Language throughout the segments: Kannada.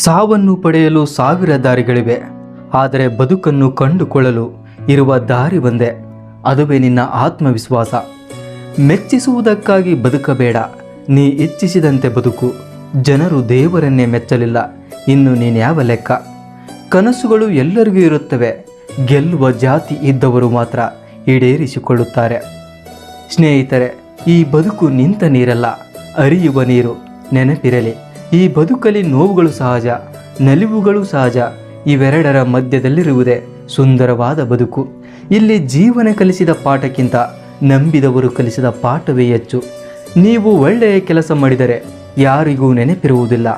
ಸಾವನ್ನು ಪಡೆಯಲು ಸಾವಿರ ದಾರಿಗಳಿವೆ, ಆದರೆ ಬದುಕನ್ನು ಕಂಡುಕೊಳ್ಳಲು ಇರುವ ದಾರಿ ಒಂದೇ, ಅದುವೇ ನಿನ್ನ ಆತ್ಮವಿಶ್ವಾಸ. ಮೆಚ್ಚಿಸುವುದಕ್ಕಾಗಿ ಬದುಕಬೇಡ, ನೀ ಇಚ್ಛಿಸಿದಂತೆ ಬದುಕು. ಜನರು ದೇವರನ್ನೇ ಮೆಚ್ಚಲಿಲ್ಲ, ಇನ್ನು ನೀನ್ಯಾವ ಲೆಕ್ಕ. ಕನಸುಗಳು ಎಲ್ಲರಿಗೂ ಇರುತ್ತವೆ, ಗೆಲ್ಲುವ ಜಾತಿ ಇದ್ದವರು ಮಾತ್ರ ಈಡೇರಿಸಿಕೊಳ್ಳುತ್ತಾರೆ. ಸ್ನೇಹಿತರೆ, ಈ ಬದುಕು ನಿಂತ ನೀರಲ್ಲ, ಹರಿಯುವ ನೀರು. ನೆನಪಿರಲಿ, ಈ ಬದುಕಲ್ಲಿ ನೋವುಗಳು ಸಹಜ, ನಲಿವುಗಳು ಸಹಜ. ಇವೆರಡರ ಮಧ್ಯದಲ್ಲಿರುವುದೇ ಸುಂದರವಾದ ಬದುಕು. ಇಲ್ಲಿ ಜೀವನ ಕಲಿಸಿದ ಪಾಠಕ್ಕಿಂತ ನಂಬಿದವರು ಕಲಿಸಿದ ಪಾಠವೇ ಹೆಚ್ಚು. ನೀವು ಒಳ್ಳೆಯ ಕೆಲಸ ಮಾಡಿದರೆ ಯಾರಿಗೂ ನೆನಪಿರುವುದಿಲ್ಲ,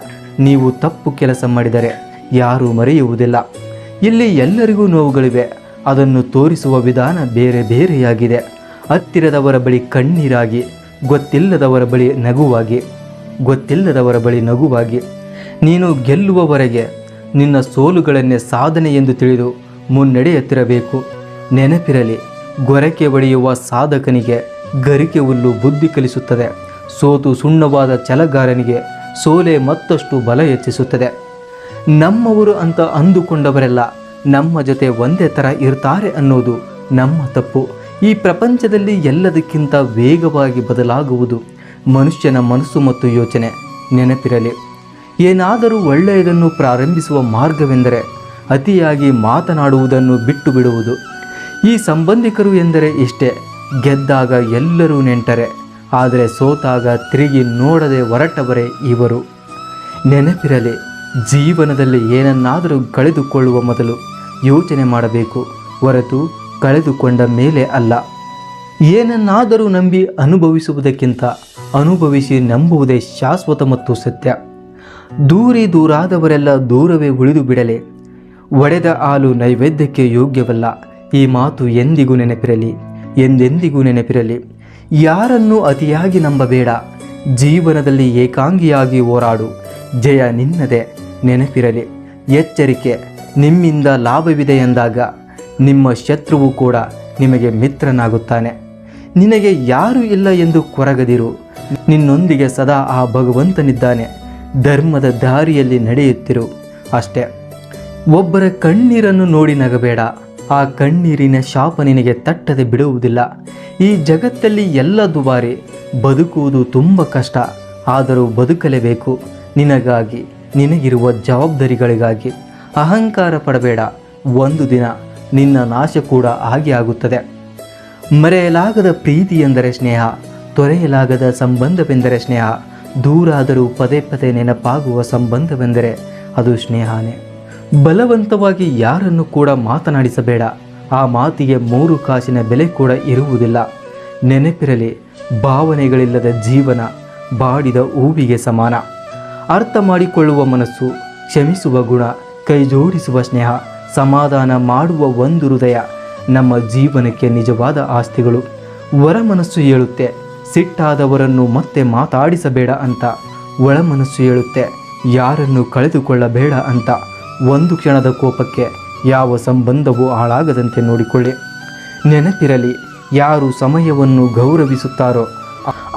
ನೀವು ತಪ್ಪು ಕೆಲಸ ಮಾಡಿದರೆ ಯಾರೂ ಮರೆಯುವುದಿಲ್ಲ. ಇಲ್ಲಿ ಎಲ್ಲರಿಗೂ ನೋವುಗಳಿವೆ, ಅದನ್ನು ತೋರಿಸುವ ವಿಧಾನ ಬೇರೆ ಬೇರೆಯಾಗಿದೆ. ಹತ್ತಿರದವರ ಬಳಿ ಕಣ್ಣೀರಾಗಿ, ಗೊತ್ತಿಲ್ಲದವರ ಬಳಿ ನಗುವಾಗಿ. ನೀನು ಗೆಲ್ಲುವವರೆಗೆ ನಿನ್ನ ಸೋಲುಗಳನ್ನೇ ಸಾಧನೆ ಎಂದು ತಿಳಿದು ಮುನ್ನಡೆಯುತ್ತಿರಬೇಕು. ನೆನಪಿರಲಿ, ಗೊರಕೆ ಒಡೆಯುವ ಸಾಧಕನಿಗೆ ಗರಿಕೆ ಹುಲ್ಲು ಬುದ್ಧಿ ಕಲಿಸುತ್ತದೆ. ಸೋತು ಸುಣ್ಣವಾದ ಛಲಗಾರನಿಗೆ ಸೋಲೆ ಮತ್ತಷ್ಟು ಬಲ ಹೆಚ್ಚಿಸುತ್ತದೆ. ನಮ್ಮವರು ಅಂತ ಅಂದುಕೊಂಡವರೆಲ್ಲ ನಮ್ಮ ಜೊತೆ ಒಂದೇ ಥರ ಇರ್ತಾರೆ ಅನ್ನೋದು ನಮ್ಮ ತಪ್ಪು. ಈ ಪ್ರಪಂಚದಲ್ಲಿ ಎಲ್ಲದಕ್ಕಿಂತ ವೇಗವಾಗಿ ಬದಲಾಗುವುದು ಮನುಷ್ಯನ ಮನಸ್ಸು ಮತ್ತು ಯೋಚನೆ. ನೆನಪಿರಲಿ, ಏನಾದರೂ ಒಳ್ಳೆಯದನ್ನು ಪ್ರಾರಂಭಿಸುವ ಮಾರ್ಗವೆಂದರೆ ಅತಿಯಾಗಿ ಮಾತನಾಡುವುದನ್ನು ಬಿಟ್ಟು ಬಿಡುವುದು. ಈ ಸಂಬಂಧಿಕರು ಎಂದರೆ ಇಷ್ಟೇ, ಗೆದ್ದಾಗ ಎಲ್ಲರೂ ನೆಂಟರೆ, ಆದರೆ ಸೋತಾಗ ತಿರುಗಿ ನೋಡದೆ ಹೊರಟವರೇ ಇವರು. ನೆನಪಿರಲಿ, ಜೀವನದಲ್ಲಿ ಏನನ್ನಾದರೂ ಕಳೆದುಕೊಳ್ಳುವ ಮೊದಲು ಯೋಚನೆ ಮಾಡಬೇಕು, ಹೊರತು ಕಳೆದುಕೊಂಡ ಮೇಲೆ ಅಲ್ಲ. ಏನನ್ನಾದರೂ ನಂಬಿ ಅನುಭವಿಸುವುದಕ್ಕಿಂತ ಅನುಭವಿಸಿ ನಂಬುವುದೇ ಶಾಶ್ವತ ಮತ್ತು ಸತ್ಯ. ದೂರಾದವರೆಲ್ಲ ದೂರವೇ ಉಳಿದು ಬಿಡಲೆ, ಒಡೆದ ಹಾಲು ನೈವೇದ್ಯಕ್ಕೆ ಯೋಗ್ಯವಲ್ಲ. ಈ ಮಾತು ಎಂದಿಗೂ ನೆನಪಿರಲಿ, ಎಂದೆಂದಿಗೂ ನೆನಪಿರಲಿ. ಯಾರನ್ನೂ ಅತಿಯಾಗಿ ನಂಬಬೇಡ, ಜೀವನದಲ್ಲಿ ಏಕಾಂಗಿಯಾಗಿ ಹೋರಾಡು, ಜಯ ನಿನ್ನದೇ. ನೆನಪಿರಲಿ, ಎಚ್ಚರಿಕೆ, ನಿಮ್ಮಿಂದ ಲಾಭವಿದೆ ಎಂದಾಗ ನಿಮ್ಮ ಶತ್ರುವು ಕೂಡ ನಿಮಗೆ ಮಿತ್ರನಾಗುತ್ತಾನೆ. ನಿನಗೆ ಯಾರೂ ಇಲ್ಲ ಎಂದು ಕೊರಗದಿರು, ನಿನ್ನೊಂದಿಗೆ ಸದಾ ಆ ಭಗವಂತನಿದ್ದಾನೆ. ಧರ್ಮದ ದಾರಿಯಲ್ಲಿ ನಡೆಯುತ್ತಿರು ಅಷ್ಟೇ. ಒಬ್ಬರ ಕಣ್ಣೀರನ್ನು ನೋಡಿ ನಗಬೇಡ, ಆ ಕಣ್ಣೀರಿನ ಶಾಪ ನಿನಗೆ ತಟ್ಟದೆ ಬಿಡುವುದಿಲ್ಲ. ಈ ಜಗತ್ತಲ್ಲಿ ಎಲ್ಲ ದುಬಾರಿ, ಬದುಕುವುದು ತುಂಬ ಕಷ್ಟ, ಆದರೂ ಬದುಕಲೇಬೇಕು. ನಿನಗಾಗಿ, ನಿನಗಿರುವ ಜವಾಬ್ದಾರಿಗಳಿಗಾಗಿ. ಅಹಂಕಾರ ಪಡಬೇಡ, ಒಂದು ದಿನ ನಿನ್ನ ನಾಶ ಕೂಡ ಹಾಗೆ ಆಗುತ್ತದೆ. ಮರೆಯಲಾಗದ ಪ್ರೀತಿ ಎಂದರೆ ಸ್ನೇಹ, ತೊರೆಯಲಾಗದ ಸಂಬಂಧವೆಂದರೆ ಸ್ನೇಹ. ದೂರಾದರೂ ಪದೇ ಪದೇ ನೆನಪಾಗುವ ಸಂಬಂಧವೆಂದರೆ ಅದು ಸ್ನೇಹನೇ. ಬಲವಂತವಾಗಿ ಯಾರನ್ನು ಕೂಡ ಮಾತನಾಡಿಸಬೇಡ, ಆ ಮಾತಿಗೆ 3 ಕಾಸಿನ ಬೆಲೆ ಕೂಡ ಇರುವುದಿಲ್ಲ. ನೆನಪಿರಲಿ, ಭಾವನೆಗಳಿಲ್ಲದ ಜೀವನ ಬಾಡಿದ ಹೂವಿಗೆ ಸಮಾನ. ಅರ್ಥ ಮಾಡಿಕೊಳ್ಳುವ ಮನಸ್ಸು, ಕ್ಷಮಿಸುವ ಗುಣ, ಕೈ ಜೋಡಿಸುವ ಸ್ನೇಹ, ಸಮಾಧಾನ ಮಾಡುವ ಒಂದು ಹೃದಯ ನಮ್ಮ ಜೀವನಕ್ಕೆ ನಿಜವಾದ ಆಸ್ತಿಗಳು. ಹೊರ ಮನಸ್ಸು ಹೇಳುತ್ತೆ ಸಿಟ್ಟಾದವರನ್ನು ಮತ್ತೆ ಮಾತಾಡಿಸಬೇಡ ಅಂತ, ಒಳ ಮನಸ್ಸು ಹೇಳುತ್ತೆ ಯಾರನ್ನು ಕಳೆದುಕೊಳ್ಳಬೇಡ ಅಂತ. ಒಂದು ಕ್ಷಣದ ಕೋಪಕ್ಕೆ ಯಾವ ಸಂಬಂಧವೂ ಹಾಳಾಗದಂತೆ ನೋಡಿಕೊಳ್ಳಿ. ನೆನಪಿರಲಿ, ಯಾರು ಸಮಯವನ್ನು ಗೌರವಿಸುತ್ತಾರೋ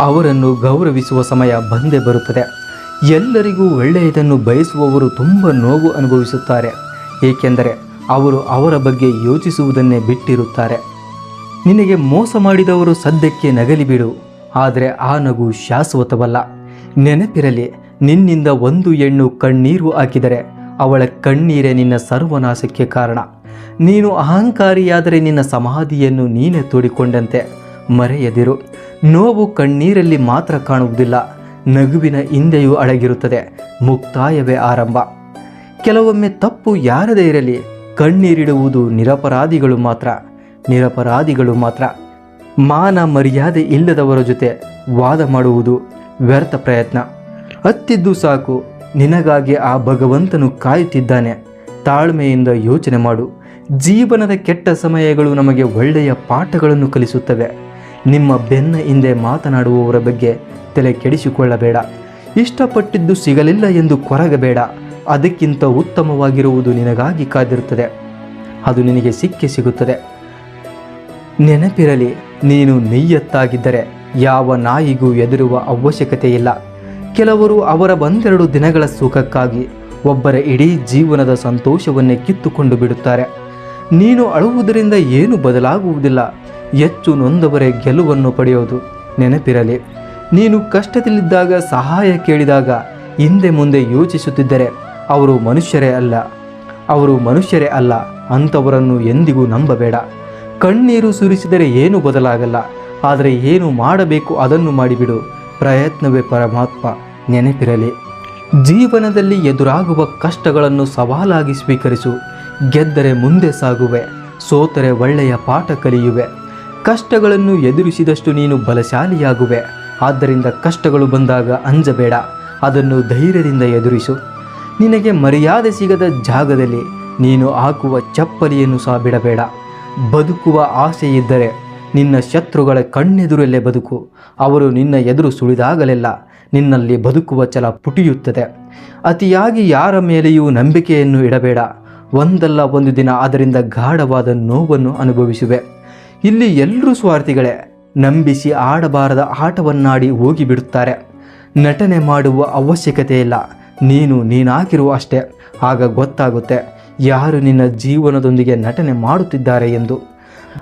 ಅವರನ್ನು ಗೌರವಿಸುವ ಸಮಯ ಬಂದೇ ಬರುತ್ತದೆ. ಎಲ್ಲರಿಗೂ ಒಳ್ಳೆಯದನ್ನು ಬಯಸುವವರು ತುಂಬ ನೋವು ಅನುಭವಿಸುತ್ತಾರೆ, ಏಕೆಂದರೆ ಅವರು ಅವರ ಬಗ್ಗೆ ಯೋಚಿಸುವುದನ್ನೇ ಬಿಟ್ಟಿರುತ್ತಾರೆ. ನಿನಗೆ ಮೋಸ ಮಾಡಿದವರು ಸದ್ಯಕ್ಕೆ ನಗಲಿ ಬಿಡು, ಆದರೆ ಆ ನಗು ಶಾಶ್ವತವಲ್ಲ. ನೆನಪಿರಲಿ, ನಿನ್ನಿಂದ ಒಂದು ಹೆಣ್ಣು ಕಣ್ಣೀರು ಹಾಕಿದರೆ ಅವಳ ಕಣ್ಣೀರೇ ನಿನ್ನ ಸರ್ವನಾಶಕ್ಕೆ ಕಾರಣ. ನೀನು ಅಹಂಕಾರಿಯಾದರೆ ನಿನ್ನ ಸಮಾಧಿಯನ್ನು ನೀನೇ ತೋಡಿಕೊಂಡಂತೆ. ಮರೆಯದಿರು, ನೋವು ಕಣ್ಣೀರಲ್ಲಿ ಮಾತ್ರ ಕಾಣುವುದಿಲ್ಲ, ನಗುವಿನ ಹಿಂದೆಯೂ ಅಡಗಿರುತ್ತದೆ. ಮುಕ್ತಾಯವೇ ಆರಂಭ. ಕೆಲವೊಮ್ಮೆ ತಪ್ಪು ಯಾರದೇ ಇರಲಿ, ಕಣ್ಣೀರಿಡುವುದು ನಿರಪರಾಧಿಗಳು ಮಾತ್ರ. ಮಾನ ಮರ್ಯಾದೆ ಇಲ್ಲದವರ ಜೊತೆ ವಾದ ಮಾಡುವುದು ವ್ಯರ್ಥ ಪ್ರಯತ್ನ. ಹತ್ತಿದ್ದು ಸಾಕು, ನಿನಗಾಗಿ ಆ ಭಗವಂತನು ಕಾಯುತ್ತಿದ್ದಾನೆ. ತಾಳ್ಮೆಯಿಂದ ಯೋಚನೆ ಮಾಡು. ಜೀವನದ ಕೆಟ್ಟ ಸಮಯಗಳು ನಮಗೆ ಒಳ್ಳೆಯ ಪಾಠಗಳನ್ನು ಕಲಿಸುತ್ತವೆ. ನಿಮ್ಮ ಬೆನ್ನ ಹಿಂದೆ ಮಾತನಾಡುವವರ ಬಗ್ಗೆ ತಲೆ ಕೆಡಿಸಿಕೊಳ್ಳಬೇಡ. ಇಷ್ಟಪಟ್ಟಿದ್ದು ಸಿಗಲಿಲ್ಲ ಎಂದು ಕೊರಗಬೇಡ. ಅದಕ್ಕಿಂತ ಉತ್ತಮವಾಗಿರುವುದು ನಿನಗಾಗಿ ಕಾದಿರುತ್ತದೆ, ಅದು ನಿನಗೆ ಸಿಗುತ್ತದೆ. ನೆನಪಿರಲಿ, ನೀನು ನಿಯತ್ತಾಗಿದ್ದರೆ ಯಾವ ನಾಯಿಗೂ ಹೆದರುವ ಅವಶ್ಯಕತೆ ಇಲ್ಲ. ಕೆಲವರು ಅವರ ಒಂದೆರಡು ದಿನಗಳ ಸುಖಕ್ಕಾಗಿ ಒಬ್ಬರ ಇಡೀ ಜೀವನದ ಸಂತೋಷವನ್ನೇ ಕಿತ್ತುಕೊಂಡು ಬಿಡುತ್ತಾರೆ. ನೀನು ಅಳುವುದರಿಂದ ಏನು ಬದಲಾಗುವುದಿಲ್ಲ. ಹೆಚ್ಚು ನೊಂದವರೇ ಗೆಲುವನ್ನು ಪಡೆಯೋದು ನೆನಪಿರಲಿ. ನೀನು ಕಷ್ಟದಲ್ಲಿದ್ದಾಗ ಸಹಾಯ ಕೇಳಿದಾಗ ಹಿಂದೆ ಮುಂದೆ ಯೋಚಿಸುತ್ತಿದ್ದರೆ ಅವರು ಮನುಷ್ಯರೇ ಅಲ್ಲ. ಅಂಥವರನ್ನು ಎಂದಿಗೂ ನಂಬಬೇಡ. ಕಣ್ಣೀರು ಸುರಿಸಿದರೆ ಏನು ಬದಲಾಗಲ್ಲ. ಆದರೆ ಏನು ಮಾಡಬೇಕು ಅದನ್ನು ಮಾಡಿಬಿಡು. ಪ್ರಯತ್ನವೇ ಪರಮಾತ್ಮ. ನೆನಪಿರಲಿ. ಜೀವನದಲ್ಲಿ ಎದುರಾಗುವ ಕಷ್ಟಗಳನ್ನು ಸವಾಲಾಗಿ ಸ್ವೀಕರಿಸು. ಗೆದ್ದರೆ ಮುಂದೆ ಸಾಗುವೆ, ಸೋತರೆ ಒಳ್ಳೆಯ ಪಾಠ ಕಲಿಯುವೆ. ಕಷ್ಟಗಳನ್ನು ಎದುರಿಸಿದಷ್ಟು ನೀನು ಬಲಶಾಲಿಯಾಗುವೆ. ಆದ್ದರಿಂದ ಕಷ್ಟಗಳು ಬಂದಾಗ ಅಂಜಬೇಡ, ಅದನ್ನು ಧೈರ್ಯದಿಂದ ಎದುರಿಸು. ನಿನಗೆ ಮರ್ಯಾದೆ ಸಿಗದ ಜಾಗದಲ್ಲಿ ನೀನು ಹಾಕುವ ಚಪ್ಪಲಿಯನ್ನು ಸಹ ಬಿಡಬೇಡ. ಬದುಕುವ ಆಸೆ ಇದ್ದರೆ ನಿನ್ನ ಶತ್ರುಗಳ ಕಣ್ಣೆದುರಲ್ಲೇ ಬದುಕು. ಅವರು ನಿನ್ನ ಎದುರು ಸುಳಿದಾಗಲೆಲ್ಲ ನಿನ್ನಲ್ಲಿ ಬದುಕುವ ಛಲ ಪುಟಿಯುತ್ತದೆ. ಅತಿಯಾಗಿ ಯಾರ ಮೇಲೆಯೂ ನಂಬಿಕೆಯನ್ನು ಇಡಬೇಡ. ಒಂದಲ್ಲ ಒಂದು ದಿನ ಅದರಿಂದ ಗಾಢವಾದ ನೋವನ್ನು ಅನುಭವಿಸುವೆ. ಇಲ್ಲಿ ಎಲ್ಲರೂ ಸ್ವಾರ್ಥಿಗಳೇ. ನಂಬಿಸಿ ಆಡಬಾರದ ಆಟವನ್ನಾಡಿ ಹೋಗಿಬಿಡುತ್ತಾರೆ. ನಟನೆ ಮಾಡುವ ಅವಶ್ಯಕತೆ ಇಲ್ಲ. ನೀನಾಗಿರುವ ಅಷ್ಟೇ. ಆಗ ಗೊತ್ತಾಗುತ್ತೆ ಯಾರು ನಿನ್ನ ಜೀವನದೊಂದಿಗೆ ನಟನೆ ಮಾಡುತ್ತಿದ್ದಾರೆ ಎಂದು.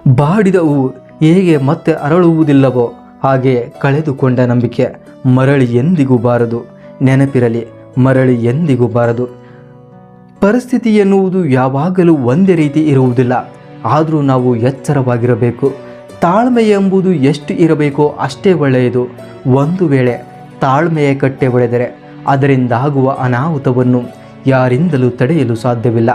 ಬಾಡಿದ ಹೂವು ಹೇಗೆ ಮತ್ತೆ ಅರಳುವುದಿಲ್ಲವೋ ಹಾಗೆ ಕಳೆದುಕೊಂಡ ನಂಬಿಕೆ ಮರಳಿ ಎಂದಿಗೂ ಬಾರದು. ನೆನಪಿರಲಿ, ಮರಳಿ ಎಂದಿಗೂ ಬಾರದು. ಪರಿಸ್ಥಿತಿ ಎನ್ನುವುದು ಯಾವಾಗಲೂ ಒಂದೇ ರೀತಿ ಇರುವುದಿಲ್ಲ. ಆದರೂ ನಾವು ಎಚ್ಚರವಾಗಿರಬೇಕು. ತಾಳ್ಮೆ ಎಂಬುದು ಎಷ್ಟು ಇರಬೇಕೋ ಅಷ್ಟೇ ಒಳ್ಳೆಯದು. ಒಂದು ವೇಳೆ ತಾಳ್ಮೆಯ ಕಟ್ಟೆ ಒಡೆದರೆ ಅದರಿಂದಾಗುವ ಅನಾಹುತವನ್ನು ಯಾರಿಂದಲೂ ತಡೆಯಲು ಸಾಧ್ಯವಿಲ್ಲ.